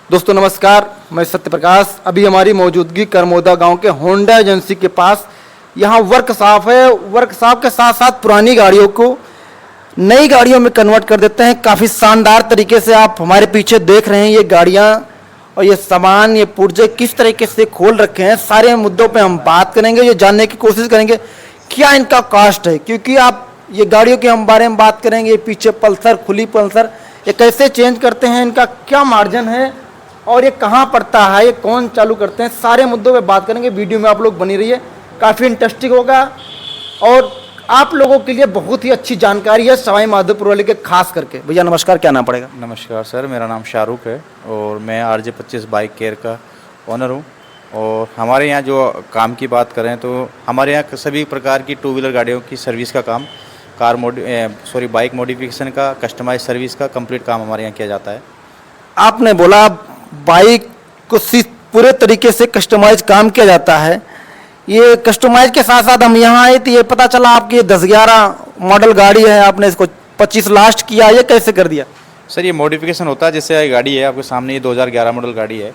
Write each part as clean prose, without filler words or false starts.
दोस्तों नमस्कार, मैं सत्य प्रकाश। अभी हमारी मौजूदगी करमोदा गांव के होंडा एजेंसी के पास। यहाँ वर्कशॉप है। वर्कशॉप के साथ साथ पुरानी गाड़ियों को नई गाड़ियों में कन्वर्ट कर देते हैं। काफ़ी शानदार तरीके से आप हमारे पीछे देख रहे हैं ये गाड़ियाँ और ये सामान, ये पुर्जे किस तरीके से खोल रखे हैं। सारे मुद्दों पे हम बात करेंगे, ये जानने की कोशिश करेंगे क्या इनका कॉस्ट है, क्योंकि आप ये गाड़ियों के हम बारे में बात करेंगे। पीछे पल्सर, खुली पल्सर, ये कैसे चेंज करते हैं, इनका क्या मार्जिन है और ये कहाँ पड़ता है, ये कौन चालू करते हैं, सारे मुद्दों पे बात करेंगे। वीडियो में आप लोग बनी रहिए, काफ़ी इंटरेस्टिंग होगा और आप लोगों के लिए बहुत ही अच्छी जानकारी है सवाई माधोपुर वाले के खास करके। भैया नमस्कार, क्या नाम पड़ेगा? नमस्कार सर, मेरा नाम शाहरुख है और मैं RJ25 बाइक केयर का ओनर हूँ। और हमारे यहाँ जो काम की बात करें तो हमारे यहाँ सभी प्रकार की टू व्हीलर गाड़ियों की सर्विस का काम, बाइक मॉडिफिकेशन का, कस्टमाइज सर्विस का कंप्लीट काम हमारे यहाँ किया जाता है। आपने बोला बाइक को पूरे तरीके से कस्टमाइज काम किया जाता है। ये कस्टमाइज के साथ साथ हम यहाँ आए तो ये पता चला आपकी 10-11 मॉडल गाड़ी है, आपने इसको 25 लास्ट किया, ये कैसे कर दिया? सर ये मॉडिफिकेशन होता है। जैसे ये गाड़ी है आपके सामने, ये 2011 मॉडल गाड़ी है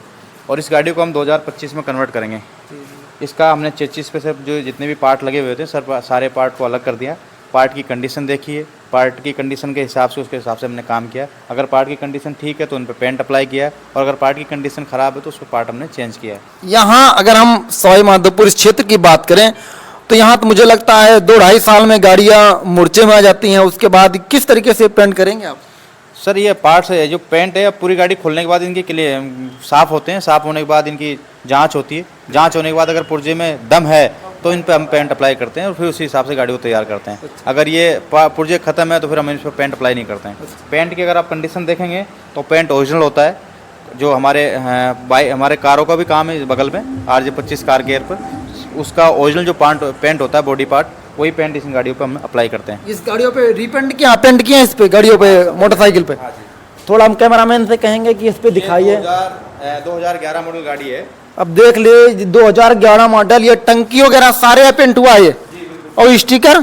और इस गाड़ी को हम 2025 में कन्वर्ट करेंगे। इसका हमने चेचिस पे से जो जितने भी पार्ट लगे हुए थे सर, सारे पार्ट को अलग कर दिया। पार्ट की कंडीशन देखिए, पार्ट की कंडीशन के हिसाब से उसके हिसाब से हमने काम किया। अगर पार्ट की कंडीशन ठीक है तो उन पर पेंट अप्लाई किया और अगर पार्ट की कंडीशन ख़राब है तो उस पर पार्ट हमने चेंज किया है। यहाँ अगर हम सवाई माधोपुर इस क्षेत्र की बात करें तो यहाँ तो मुझे लगता है 2-2.5 साल में गाड़ियाँ मोर्चे में आ जाती हैं। उसके बाद किस तरीके से पेंट करेंगे आप? सर ये पार्ट्स है, जो पेंट है पूरी गाड़ी खोलने के बाद इनके लिए साफ़ होते हैं। साफ़ होने के बाद इनकी जांच होती है। जांच होने के बाद अगर पुर्जे में दम है तो इन पे हम पेंट अप्लाई करते हैं और फिर उसी हिसाब से गाड़ी को तैयार करते हैं। अगर ये पुर्जे ख़त्म है तो फिर हम इस पर पेंट अप्लाई नहीं करते हैं। पेंट की अगर आप कंडीशन देखेंगे तो पेंट ओरिजिनल होता है। जो हमारे कारों का भी काम है बगल में RJ25 कार केयर पर, उसका ओरिजिनल जो पेंट होता है, बॉडी पार्ट, वही पेंट इस गाड़ियों पे हम अप्लाई करते हैं। इस गाड़ियों पे रीपेंट किया, पेंट किया इस पे गाड़ियों पे, मोटरसाइकिल पे? थोड़ा हम कैमरामैन से कहेंगे कि इस पे दिखाइए। 2011 मॉडल गाड़ी है। अब देख ले 2011 मॉडल, ये टंकी वगैरह सारे पेंट हुआ है। और स्टिकर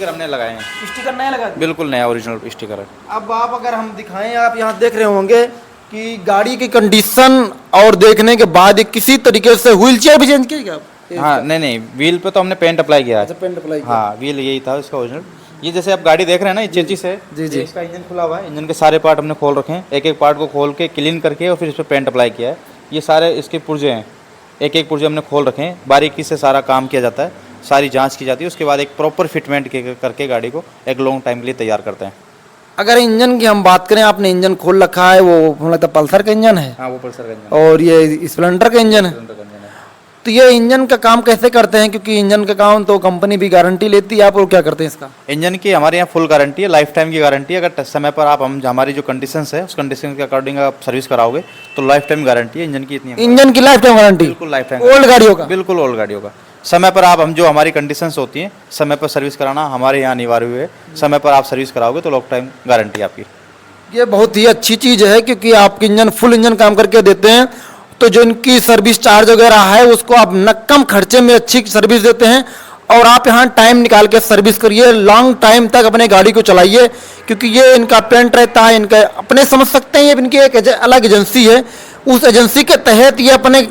हमने लगाए हैं। स्टिकर नया लगा? बिल्कुल नया ओरिजिनल स्टिकर है। अब आप अगर हम दिखाएं, आप यहाँ देख रहे होंगे कि गाड़ी की कंडीशन और देखने के बाद किसी तरीके से व्हील चेयर भी चेंज किया? हाँ नहीं, व्हील पे तो हमने पेंट अप्लाई किया है। पेंट अप्लाई किया। हाँ, व्हील यही था इसका ओरिजिनल। ये जैसे आप गाड़ी देख रहे हैं ना, ये चेचिस है। जी। इसका इंजन खुला हुआ है। इंजन के सारे पार्ट हमने खोल रखे हैं। एक एक पार्ट को खोल के क्लीन करके और फिर इस पर पेंट अप्लाई किया है। ये सारे इसके पुर्जे हैं, एक एक पुर्जे हमने खोल रखे हैं। बारीकी से सारा काम किया जाता है, सारी जांच की जाती है। उसके बाद एक प्रॉपर फिटमेंट करके गाड़ी को एक लॉन्ग टाइम के लिए तैयार करते हैं। अगर इंजन की हम बात करें, आपने इंजन खोल रखा है, वो लगता है पल्सर का इंजन है। हाँ, वो पल्सर का इंजन और ये स्प्लेंडर का इंजन है। तो ये इंजन का काम कैसे करते हैं, क्योंकि इंजन का काम तो कंपनी भी गारंटी लेती है, आप लोग क्या करते हैं इसका? इंजन की हमारे यहाँ फुल गारंटी है, लाइफ टाइम की गारंटी है। अगर समय पर आप हमारी जो कंडीशंस है उस कंडीशन के अकॉर्डिंग आप सर्विस कराओगे तो लाइफ टाइम गारंटी है इंजन की। इतनी इंजन की लाइफ टाइम गारंटी? बिल्कुल लाइफ टाइम। ओल्ड गाड़ियों का? बिल्कुल ओल्ड गाड़ियों का। समय पर आप जो हमारी कंडीशंस होती हैं, समय पर सर्विस कराना हमारे यहाँ अनिवार्य हुए। समय पर आप सर्विस कराओगे तो लॉन्ग टाइम गारंटी आपकी। ये बहुत ही अच्छी चीज़ है, क्योंकि आपकी इंजन फुल इंजन काम करके देते हैं तो जो इनकी सर्विस चार्ज वगैरह है उसको आप कम खर्चे में अच्छी सर्विस देते हैं। और आप यहाँ टाइम निकाल के सर्विस करिए, लॉन्ग टाइम तक अपने गाड़ी को चलाइए, क्योंकि ये इनका पेंट रहता है। इनका अपने समझ सकते हैं, ये इनकी एक अलग एजेंसी है। उस एजेंसी के तहत ये अपने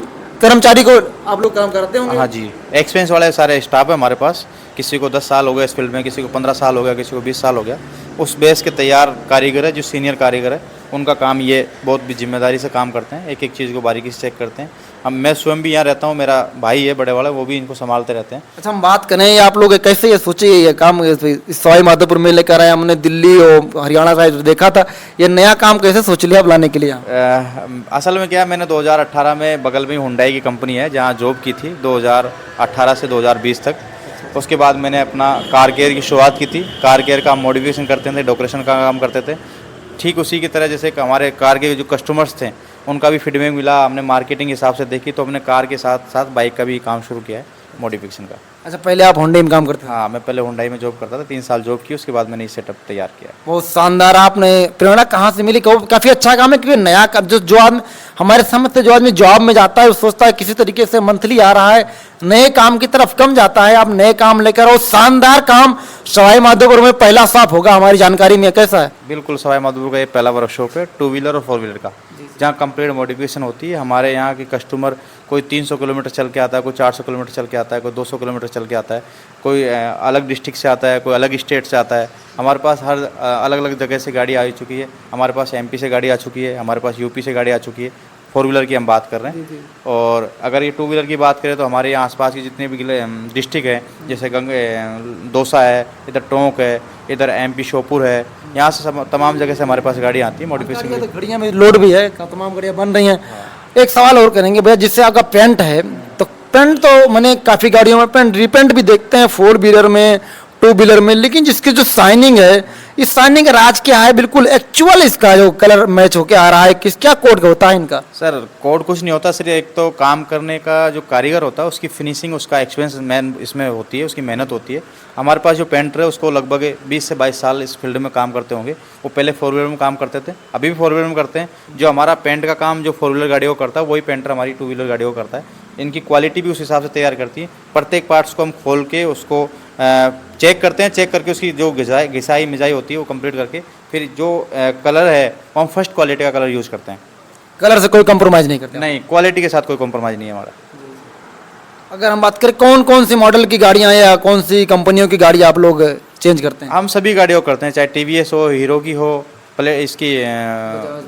कर्मचारी को आप लोग काम करते होंगे? हाँ जी, एक्सपीरियंस वाले सारे स्टाफ है हमारे पास। किसी को 10 साल हो गया इस फील्ड में, किसी को 15 साल हो गया, किसी को 20 साल हो गया। उस बेस के तैयार कारीगर है, जो सीनियर कारीगर है, उनका काम ये बहुत भी जिम्मेदारी से काम करते हैं। एक एक चीज़ को बारीकी से चेक करते हैं। मैं स्वयं भी यहाँ रहता हूँ, मेरा भाई है बड़े वाला, वो भी इनको संभालते रहते हैं। अच्छा, हम बात करें ये आप लोग कैसे ये सोचे ये काम सवाई माधोपुर में लेकर आए? हमने दिल्ली और हरियाणा साइड देखा था, ये नया काम कैसे सोच लिया आप लाने के लिए? असल में क्या, मैंने 2018 में बगल में हुंडई की कंपनी है जहाँ जॉब की थी 2018 से 2020 तक। उसके बाद मैंने अपना कार केयर की शुरुआत की थी। कार केयर का मॉडिफिकेशन करते थे, डेकोरेशन का काम करते थे। ठीक उसी की तरह जैसे हमारे कार के जो कस्टमर्स थे उनका भी फीडबैक मिला, हमने मार्केटिंग के हिसाब से देखी तो हमने कार के साथ साथ बाइक का भी काम शुरू किया है, मॉडिफिकेशन का। अच्छा, पहले आप होंडा में काम करते थे? हाँ, मैं पहले हुंडई में जॉब करता था, 3 साल जॉब की। उसके बाद मैंने ये सेटअप तैयार किया। बहुत शानदार। आपने प्रेरणा कहाँ से मिली? काफ़ी अच्छा काम है, क्योंकि नया जो आदमी हमारे समझ से जो आदमी जॉब में जाता है वो सोचता है किसी तरीके से मंथली आ रहा है, नए काम की तरफ कम जाता है। आप नए काम लेकर और शानदार काम सवाई माधोपुर में पहला शॉप होगा हमारी जानकारी में, कैसा है? बिल्कुल सवाई माधोपुर का ये पहला वर्कशॉप है 2 व्हीलर और 4 व्हीलर का, जहाँ कंप्लीट मॉडिफिकेशन होती है। हमारे यहाँ के कस्टमर कोई 300 किलोमीटर चल के आता है, कोई 400 किलोमीटर चल के आता है, कोई 200 किलोमीटर चल के आता है, कोई अलग डिस्ट्रिक्ट से आता है, कोई अलग स्टेट से आता है। हमारे पास हर अलग अलग जगह से गाड़ी आ चुकी है। हमारे पास एमपी से गाड़ी आ चुकी है, हमारे पास यूपी से गाड़ी आ चुकी है। 4 व्हीलर की हम बात कर रहे हैं। और अगर ये 2 व्हीलर की बात करें तो हमारे यहाँ आसपास की जितने भी डिस्ट्रिक्ट हैं, जैसे दौसा है, इधर टोंक है, इधर एमपी श्योपुर है, यहाँ से तमाम जगह से हमारे पास गाड़ी आती है मॉडिफिकेशन। तो गाड़ियाँ में लोड भी है, तमाम गाड़ियाँ बन रही हैं। एक सवाल और करेंगे भैया, जिससे आपका पेंट है, तो पेंट तो मैंने काफ़ी गाड़ियों में पेंट रिपेंट भी देखते हैं 4 व्हीलर में, 2 व्हीलर में, लेकिन जिसकी जो शाइनिंग है, इस शाइनिंग का राज क्या है? बिल्कुल एक्चुअल इसका जो कलर मैच होके आ रहा है, क्या कोड होता है इनका? सर कोड कुछ नहीं होता, सिर्फ एक तो काम करने का जो कारीगर होता है उसकी फिनिशिंग, उसका एक्सपीरियंस मैन इसमें होती है, उसकी मेहनत होती है। हमारे पास जो पेंटर है उसको लगभग 20 से 22 साल इस फील्ड में काम करते होंगे। वो पहले 4 व्हीलर में काम करते थे, अभी भी 4 व्हीलर में करते हैं। जो हमारा पेंट का काम जो 4 व्हीलर गाड़ियों को करता है वही पेंटर हमारी 2 व्हीलर गाड़ियों को करता है। इनकी क्वालिटी भी उस हिसाब से तैयार करती है। प्रत्येक पार्ट्स को हम खोल के उसको चेक करते हैं, चेक करके उसकी जो घिसाई मिजाई होती है वो कंप्लीट करके फिर जो कलर है वो हम फर्स्ट क्वालिटी का कलर यूज़ करते हैं। कलर से कोई कंप्रोमाइज़ नहीं करते? नहीं, क्वालिटी के साथ कोई कॉम्प्रोमाइज़ नहीं है हमारा। अगर हम बात करें कौन कौन सी मॉडल की गाड़ियाँ या कौन सी कंपनियों की गाड़ी आप लोग चेंज करते हैं? हम सभी गाड़ियों को करते हैं, चाहे टीवीएस हो, हीरो की हो, पहले इसकी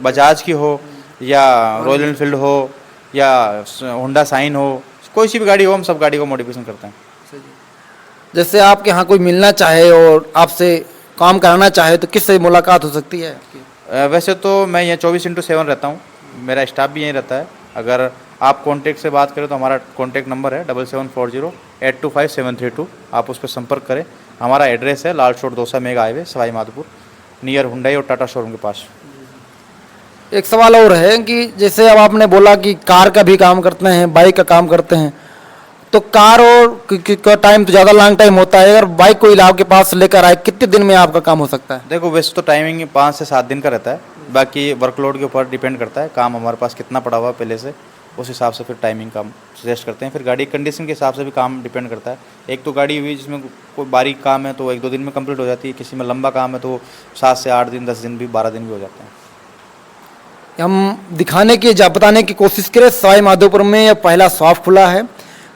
बजाज की हो, या रॉयल एनफील्ड हो, या होंडा साइन हो, कोई सी भी गाड़ी हो, हम सब गाड़ी को मॉडिफिकेशन करते हैं। जैसे आपके यहाँ कोई मिलना चाहे और आपसे काम कराना चाहे तो किससे मुलाकात हो सकती है? वैसे तो मैं यहाँ 24/7 रहता हूँ, मेरा स्टाफ भी यहीं रहता है। अगर आप कॉन्टैक्ट से बात करें तो हमारा कॉन्टैक्ट नंबर है 7740825732। आप उस पर संपर्क करें। हमारा एड्रेस है Lal Chowk Dausa mega highway Sawai Madhopur, near Hyundai और टाटा शोरूम के पास। एक सवाल और है कि जैसे अब आपने बोला कि कार का भी काम करते हैं, बाइक का काम करते हैं, तो कार और का टाइम तो ज़्यादा लॉन्ग टाइम होता है। अगर बाइक कोई आपके पास लेकर आए, कितने दिन में आपका काम हो सकता है? देखो वैसे तो टाइमिंग 5 से 7 दिन का रहता है, बाकी वर्कलोड के ऊपर डिपेंड करता है। काम हमारे पास कितना पड़ा हुआ है पहले से, उस हिसाब से फिर टाइमिंग का सजेस्ट करते हैं। फिर गाड़ी कंडीशन के हिसाब से भी काम डिपेंड करता है। एक तो गाड़ी हुई जिसमें कोई बारीक काम है तो 1-2 दिन में कंप्लीट हो जाती है, किसी में लंबा काम है तो 7 से 8 दिन, 10 दिन भी, 12 दिन भी हो जाते हैं। हम दिखाने की या बताने की कोशिश करें, सवाई माधोपुर में यह पहला शॉप खुला है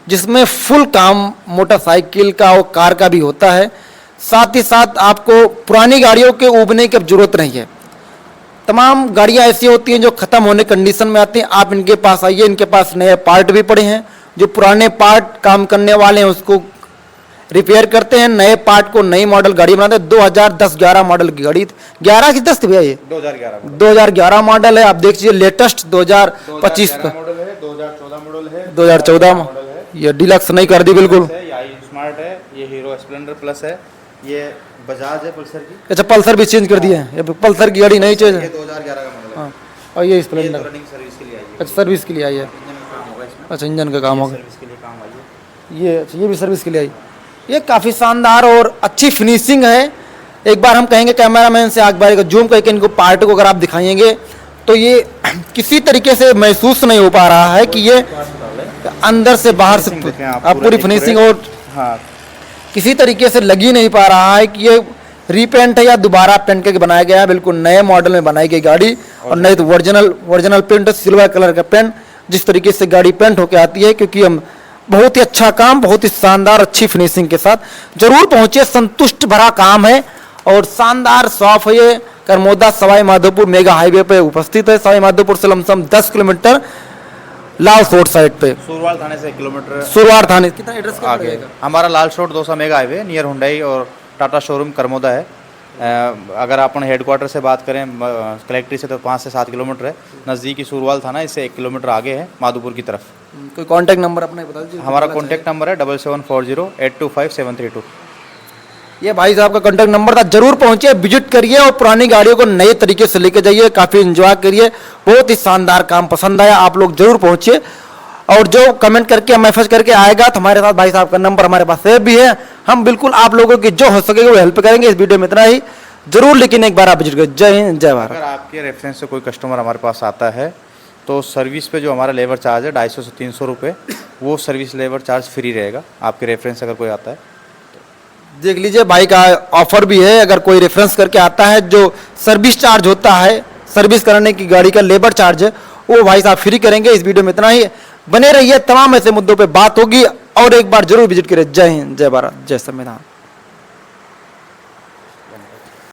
जिसमें फुल काम मोटरसाइकिल का और कार का भी होता है। साथ ही साथ आपको पुरानी गाड़ियों के ऊबने की अब जरूरत नहीं है। तमाम गाड़ियां ऐसी होती हैं जो ख़त्म होने कंडीशन में आती हैं, आप इनके पास आइए, इनके पास नए पार्ट भी पड़े हैं। जो पुराने पार्ट काम करने वाले हैं उसको रिपेयर करते हैं, नए पार्ट को नई मॉडल गाड़ी बनाते हैं। 2010-11 मॉडल की गाड़ी, 11 की 10 थी भैया, ये 2011 मॉडल है। आप देख लीजिए लेटेस्ट 2025 का मॉडल है, 2014 मॉडल है, 2014 ये डिलक्स नहीं कर दी बिल्कुल। ये स्मार्ट है, ये हीरो स्प्लेंडर प्लस है, ये बजाज है पल्सर की। अच्छा, पल्सर भी चेंज कर दिए हैं, ये पल्सर की गाड़ी नहीं चेंज है। ये 2011 का मॉडल है। हाँ, और ये स्प्लेंडर रनिंग सर्विस के लिए आई है। अच्छा, सर्विस के लिए आई है। इंजन का काम होगा इसमें, अच्छा, इंजन का काम होगा। सर्विस के लिए काम आई है। ये अच्छा, ये भी सर्विस के लिए आई। ये काफ़ी शानदार और अच्छी फिनिशिंग है। एक बार हम कहेंगे कैमरामैन से, एक बार को जूम करके इनको पार्ट को अगर आप दिखाएंगे तो ये किसी तरीके से महसूस नहीं हो पा रहा है कि ये अंदर से बाहर से आप पूरी फिनिशिंग, और हाँ, किसी तरीके से लग ही नहीं पा रहा है कि ये रीपेंट है या दोबारा पेंट करके बनाया गया है। बिल्कुल नए मॉडल में बनाई गई गाड़ी, और नहीं तो ओरिजिनल पेंट, सिल्वर कलर का पेंट, जिस तरीके से गाड़ी पेंट होके आती है। क्योंकि हम बहुत ही अच्छा काम, बहुत ही शानदार अच्छी फिनिशिंग के साथ जरूर पहुंचे, संतुष्ट भरा काम है और शानदार शॉप है ये। करमोदा सवाई माधोपुर मेगा हाईवे पे उपस्थित है। सवाई माधोपुर से लमसम 10 किलोमीटर लाल सोट साइड पे, सुरवाल थाने से 1 किलोमीटर सुरवार थाने। कितना एड्रेस क्या आगे पड़ेगा? हमारा Lal Chowk Dausa mega highway, near Hyundai और टाटा शोरूम करमोदा है। अगर अपन हेडक्वार्टर से बात करें कलेक्ट्री से तो 5 से 7 किलोमीटर है। नज़दीकी सुरवाल थाना इससे 1 किलोमीटर आगे है माधोपुर की तरफ। कोई कांटेक्ट नंबर अपना बता दीजिए। हमारा कॉन्टैक्ट नंबर है 7740825732। ये भाई साहब का कांटेक्ट नंबर था। जरूर पहुंचिए, विजिट करिए और पुरानी गाड़ियों को नए तरीके से लेके जाइए, काफ़ी एंजॉय करिए। बहुत ही शानदार काम पसंद आया, आप लोग जरूर पहुंचिए। और जो कमेंट करके मैसेज करके आएगा तो हमारे साथ भाई साहब का नंबर हमारे पास सेव भी है। हम बिल्कुल आप लोगों की जो हो सकेगा वो हेल्प करेंगे। इस वीडियो में इतना ही, जरूर लेकिन एक बार आप विजिट करें। जय हिंद, जय भारत। अगर आपके रेफरेंस से कोई कस्टमर हमारे पास आता है तो सर्विस पे जो हमारा लेबर चार्ज है 250 से 300 रुपये, वो सर्विस लेबर चार्ज फ्री रहेगा आपके रेफरेंस अगर कोई आता है। देख लीजिए भाई का ऑफर भी है, अगर कोई रेफरेंस करके आता है जो सर्विस चार्ज होता है, सर्विस कराने की गाड़ी का लेबर चार्ज है, वो भाई साहब फ्री करेंगे। इस वीडियो में इतना ही, बने रहिए, तमाम ऐसे मुद्दों पे बात होगी। और एक बार जरूर विजिट करें। जय हिंद, जय भारत, जय संविधान।